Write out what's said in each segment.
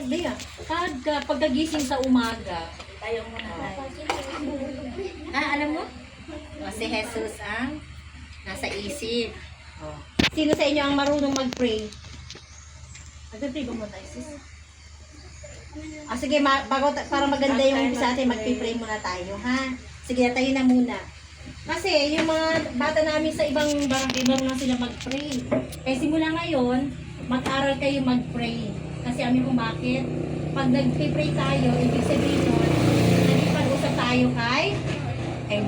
Bea, pagkagising sa umaga, tayo muna tayo. Alam mo? Si Jesus ang nasa isip. Sino sa inyo ang marunong mag-pray? Mag-pray ba mo tayo, sis? Sige, para maganda yung sa atin, mag-pray muna tayo, ha? Sige, tayo na muna. Kasi yung mga bata namin sa ibang barangay, marunong sila mag-pray. Kaya simula ngayon, mag-aral kayo mag-pray. Kasi amin kung bakit. Pag nag-pray tayo, ibig sabihin nun, nagpag-usap tayo kay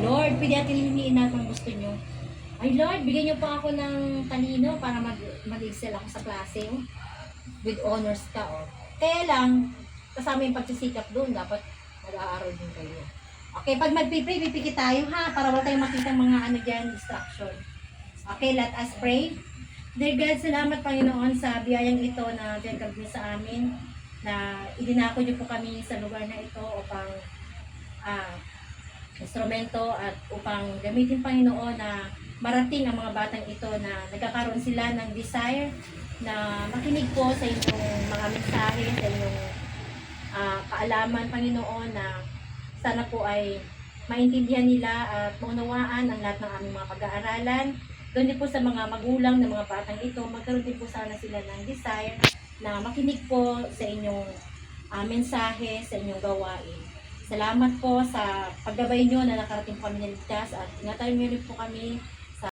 Lord. Pwede natin hiniin natin ang gusto nyo. Ay Lord, bigyan nyo pa ako ng talino para mag-excel ako sa klase. With honors ka, oh. Kaya lang, kasama yung pagsisikap doon, dapat mag-aaral din kayo. Okay, pag mag-pray, pipikit tayo ha, para wala tayong makita mga ano dyan, distraction. Okay, let us pray. Dear God, salamat Panginoon sa biyayang ito na binigay sa amin, na idinako niyo po kami sa lugar na ito upang instrumento at upang gamitin Panginoon na marating ang mga batang ito na nagkakaroon sila ng desire na makinig po sa inyong mga mensahe, sa inyong kaalaman, Panginoon, na sana po ay maintindihan nila at maunawaan ang lahat ng aming mga pag-aaralan. Doon din po sa mga magulang ng mga batang ito, magkaroon din po sana sila ng desire na makinig po sa inyong mensahe, sa inyong gawain. Salamat po sa paggabay nyo na nakarating po kami ng ligtas at ingatan nyo rin po kami